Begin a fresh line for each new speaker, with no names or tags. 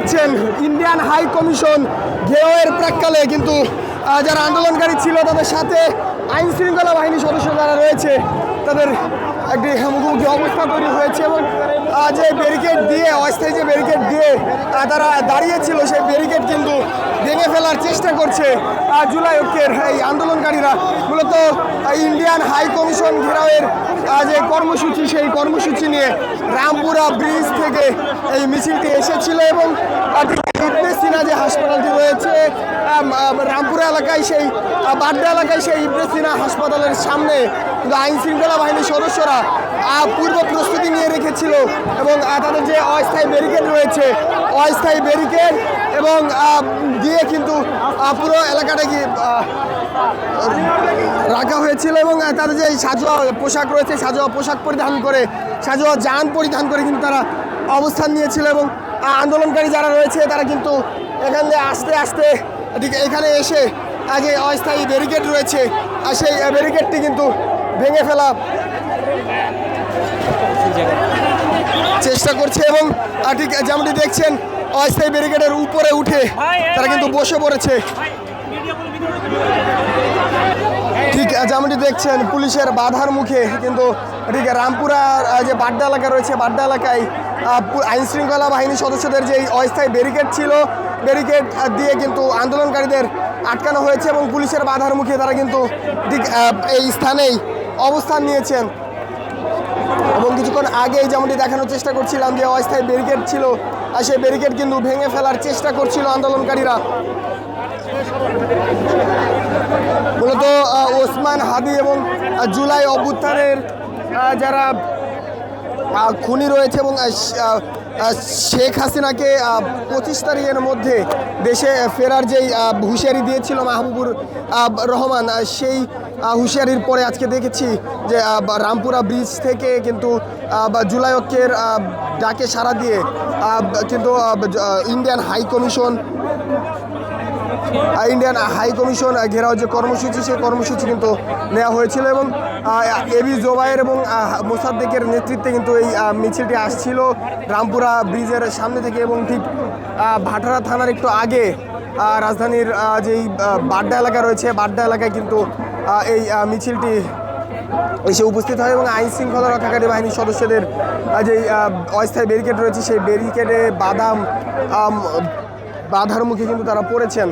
দেখছেন Indian high commission ঘেরাওয়ের প্রাক্কালে কিন্তু যারা আন্দোলনকারী ছিল তাদের সাথে আইন শৃঙ্খলা বাহিনীর সদস্য যারা রয়েছে তাদের একটি মুখোমুখি অবস্থা তৈরি হয়েছে এবং যে ব্যারিকেড দিয়ে অস্থায়ী যে ব্যারিকেড দিয়ে তারা দাঁড়িয়েছিল সেই ব্যারিকেড কিন্তু ভেঙে ফেলার চেষ্টা করছে জুলাই ঐক্যের এই আন্দোলনকারীরা। মূলত ইন্ডিয়ান হাই কমিশন ঘেরাওয়ের যে কর্মসূচি সেই কর্মসূচি নিয়ে রামপুরা ব্রিজ থেকে এই মিছিলটি এসেছিল এবং ইবনে সিনা যে হাসপাতালটি রয়েছে রামপুরা এলাকায় সেই বাড্ডা এলাকায় সেই ইবনে সিনা হাসপাতালের সামনে কিন্তু আইন শৃঙ্খলা বাহিনীর সদস্যরা পূর্ব প্রস্তুতি নিয়ে রেখেছিল এবং তাদের যে অস্থায়ী ব্যারিকেড রয়েছে অস্থায়ী ব্যারিকেড এবং দিয়ে কিন্তু পুরো এলাকাটা কি রাখা হয়েছিল এবং তাদের যে সাজোয়া পোশাক রয়েছে সাজোয়া পোশাক পরিধান করে সাজোয়া যান পরিধান করে কিন্তু তারা অবস্থান নিয়েছিল এবং আন্দোলনকারী যারা রয়েছে তারা কিন্তু এখান থেকে আস্তে আস্তে ঠিক এখানে এসে যে অস্থায়ী ব্যারিকেড রয়েছে আর সেই ব্যারিকেডটি কিন্তু ভেঙে ফেলা চেষ্টা করছে এবং ঠিক যেমনটি দেখছেন অস্থায়ী ব্যারিকেডের উপরে উঠে তারা কিন্তু বসে পড়েছে। ঠিক যেমনটি দেখছেন পুলিশের বাধার মুখে কিন্তু ঠিক রামপুরার যে বাড্ডা এলাকা রয়েছে বাড্ডা এলাকায় আইন শৃঙ্খলা বাহিনীর সদস্যদের যে অস্থায়ী ব্যারিকেড ছিল ব্যারিকেড দিয়ে কিন্তু আন্দোলনকারীদের আটকানো হয়েছে এবং পুলিশের বাধার মুখে তারা কিন্তু ঠিক এই স্থানেই অবস্থান নিয়েছেন এবং কিছুক্ষণ আগেই যেমনটি দেখানোর চেষ্টা করছিলাম যে অস্থায়ী ব্যারিকেড ছিল আর সেই ব্যারিকেড কিন্তু ভেঙে ফেলার চেষ্টা করছিল আন্দোলনকারীরা। মূলত ওসমান হাদি এবং জুলাই অভ্যুত্থানের যারা খুনি রয়েছে এবং শেখ হাসিনাকে 25 তারিখের মধ্যে দেশে ফেরার যেই হুঁশিয়ারি দিয়েছিল মাহবুবুর রহমান সেই হুঁশিয়ারির পরে আজকে দেখেছি যে রামপুরা ব্রিজ থেকে কিন্তু জুলাই ঐক্যের ডাকে সাড়া দিয়ে কিন্তু ইন্ডিয়ান হাই কমিশন ঘেরাও যে কর্মসূচি সেই কর্মসূচি কিন্তু নেওয়া হয়েছিল এবং এবি জোবায়ের এবং মোসাদ্দেকের নেতৃত্বে কিন্তু এই মিছিলটি আসছিল রামপুরা ব্রিজের সামনে থেকে এবং ঠিক ভাটারা থানার একটু আগে রাজধানীর যেই বাড্ডা এলাকা রয়েছে বাড্ডা এলাকায় কিন্তু এই মিছিলটি এসে উপস্থিত হয় এবং আইন শৃঙ্খলা রক্ষাকারী বাহিনীর সদস্যদের যে অস্থায়ী ব্যারিকেড রয়েছে সেই ব্যারিকেডে বাধার মুখে কিন্তু তারা পড়েছেন।